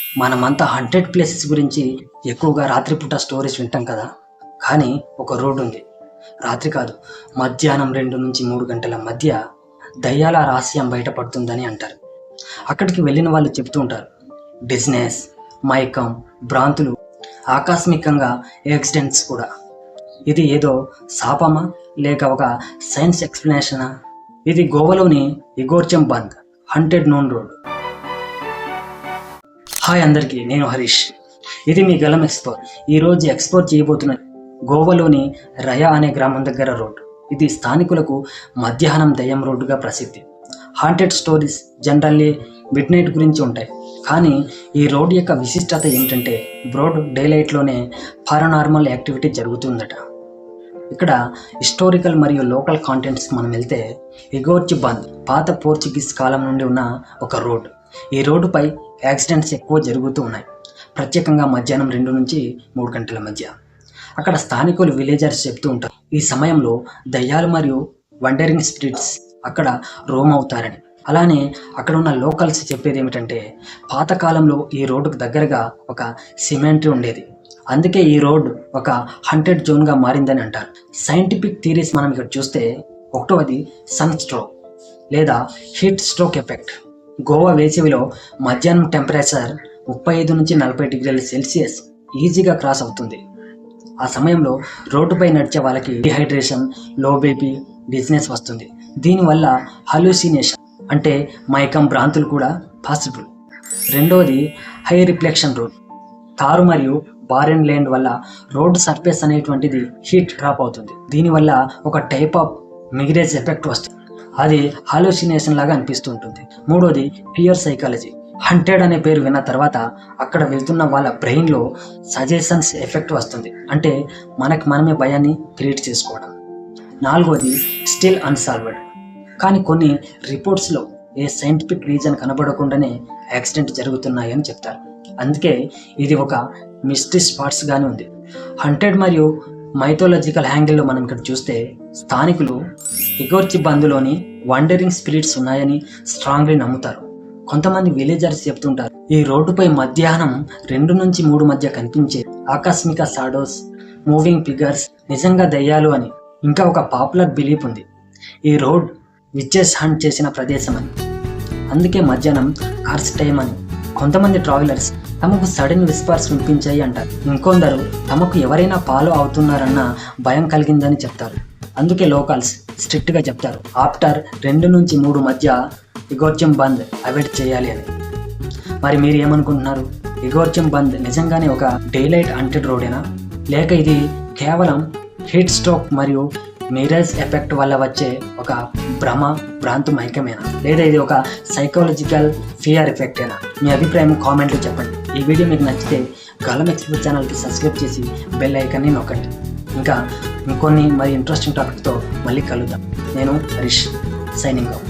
మనమంతా haunted places గురించి ఎక్కువగా రాత్రిపూట స్టోరీస్ వింటాం కదా. కానీ ఒక రోడ్ ఉంది. రాత్రి కాదు, మధ్యాహ్నం 2 నుంచి 3 గంటల మధ్య దయ్యాల రహస్యం బయటపడుతుందని అంటారు. అక్కడికి వెళ్ళిన వాళ్ళు చెప్తూ ఉంటారు, బిజినెస్, మైకం, భ్రాంతులు, ఆకస్మికంగా యాక్సిడెంట్స్ కూడా. ఇది ఏదో శాపమా లేక ఒక సైన్స్ ఎక్స్ప్లెనేషనా? ఇది గోవాలోని ఇగోర్చెం బంద్ హంటెడ్ నోన్ రోడ్. హాయ్ అందరికీ, నేను హరీష్. ఇది మీ గలం ఎక్స్ప్లోర్. ఈరోజు ఎక్స్ప్లోర్ చేయబోతున్న గోవాలోని రయా అనే గ్రామం దగ్గర రోడ్. ఇది స్థానికులకు మధ్యాహ్నం దయ్యం రోడ్డుగా ప్రసిద్ధి. Haunted stories generally mid night గురించి ఉంటాయి. కానీ ఈ రోడ్ యొక్క విశిష్టత ఏమిటంటే బ్రోడ్ డేలైట్లోనే పారానార్మల్ యాక్టివిటీ జరుగుతుందట. ఇక్కడ హిస్టారికల్ మరియు లోకల్ కాంటెంట్స్ మనం వెళ్తే, ఇగోర్చి బంద్ పాత పోర్చుగీస్ కాలం నుండి ఉన్న ఒక రోడ్. ఈ రోడ్డుపై యాక్సిడెంట్స్ ఎక్కువ జరుగుతూ ఉన్నాయి, ప్రత్యేకంగా మధ్యాహ్నం 2 నుంచి 3 గంటల మధ్య. అక్కడ స్థానికులు విలేజర్స్ చెప్తూ ఉంటారు, ఈ సమయంలో దయ్యాలు మరియు వండరింగ్ స్పిరిట్స్ అక్కడ రోమ్ అవుతారని. అలానే అక్కడ ఉన్న లోకల్స్ చెప్పేది ఏమిటంటే, పాతకాలంలో ఈ రోడ్డుకు దగ్గరగా ఒక సిమెంటరీ ఉండేది, అందుకే ఈ రోడ్ ఒక హంటెడ్ జోన్గా మారిందని అంటారు. సైంటిఫిక్ థియరీస్ మనం ఇక్కడ చూస్తే, ఒకటవది సన్ స్ట్రోక్ లేదా హీట్ స్ట్రోక్ ఎఫెక్ట్. గోవా వేసవిలో మధ్యాహ్నం టెంపరేచర్ 35 నుంచి 40 డిగ్రీల సెల్సియస్ ఈజీగా క్రాస్ అవుతుంది. ఆ సమయంలో రోడ్డుపై నడిచే వాళ్ళకి డిహైడ్రేషన్, లో బీపీ, డిజినెస్ వస్తుంది. దీనివల్ల హల్యూసినేషన్ అంటే మైకం, భ్రాంతులు కూడా పాసిబుల్. రెండవది హై రిఫ్లెక్షన్ రోడ్. తారు మరియు బారెన్ ల్యాండ్ వల్ల రోడ్ సర్ఫేస్ అనేటువంటిది హీట్ డ్రాప్ అవుతుంది. దీనివల్ల ఒక టైప్ ఆఫ్ మిగ్రేజ్ ఎఫెక్ట్ వస్తుంది, అది హాలోసినేషన్ లాగా అనిపిస్తూ ఉంటుంది. మూడోది ఫియర్ సైకాలజీ. హంటెడ్ అనే పేరు విన్న తర్వాత అక్కడ వెళ్తున్న వాళ్ళ బ్రెయిన్లో సజెషన్స్ ఎఫెక్ట్ వస్తుంది, అంటే మనమే భయాన్ని క్రియేట్ చేసుకోవడం. నాలుగోది స్టిల్ అన్సాల్వ్డ్. కానీ కొన్ని రిపోర్ట్స్లో ఏ సైంటిఫిక్ రీజన్ కనబడకుండానే యాక్సిడెంట్ జరుగుతున్నాయని చెప్తారు. అందుకే ఇది ఒక మిస్టరీ స్పాట్స్గానే ఉంది. హంటెడ్ మరియు మైథాలజికల్ యాంగిల్లో మనం ఇక్కడ చూస్తే, స్థానికులు ఇగోర్చి బంద్లోని వండరింగ్ స్పిరిట్స్ ఉన్నాయని స్ట్రాంగ్లీ నమ్ముతారు. కొంతమంది విలేజర్స్ చెప్తుంటారు, ఈ రోడ్డుపై మధ్యాహ్నం 2 నుంచి 3 మధ్య కనిపించే ఆకస్మిక షాడోస్, మూవింగ్ ఫిగర్స్ నిజంగా దయ్యాలు అని. ఇంకా ఒక పాపులర్ బిలీఫ్ ఉంది, ఈ రోడ్ విచెస్ హంట్ చేసిన ప్రదేశం అని, అందుకే మధ్యాహ్నం కార్స్ టైం అని. కొంతమంది ట్రావెలర్స్ తమకు సడన్ విస్పర్స్ వినిపించాయి అంటారు. ఇంకొందరు తమకు ఎవరైనా ఫాలో అవుతున్నారన్న భయం కలిగిందని చెప్తారు. అందుకే లోకల్స్ స్ట్రిక్ట్గా చెప్తారు, ఆఫ్టర్ 2 నుంచి 3 మధ్య ఇగోర్చెం బంద్ అవాయిడ్ చేయాలి అని. మరి మీరు ఏమనుకుంటున్నారు? ఇగోర్చెం బంద్ నిజంగానే ఒక డేలైట్ హంటెడ్ రోడేనా, లేక ఇది కేవలం హీట్ స్ట్రోక్ మరియు మిరేజ్ ఎఫెక్ట్ వల్ల వచ్చే ఒక భ్రాంతు మైకమేనా, లేదా ఇది ఒక సైకాలజికల్ ఫియర్ ఎఫెక్టేనా? మీ అభిప్రాయం కామెంట్లో చెప్పండి. ఈ వీడియో మీకు నచ్చితే గలం ఎక్స్ప్లోర్ ఛానల్కి సబ్స్క్రైబ్ చేసి బెల్ ఐకాన్ని నొక్కండి. ఇంకా ఇంకొన్ని మరి ఇంట్రెస్టింగ్ టాపిక్తో మళ్ళీ కలుద్దాం. నేను హరీష్, సైనింగ్ ఆఫ్.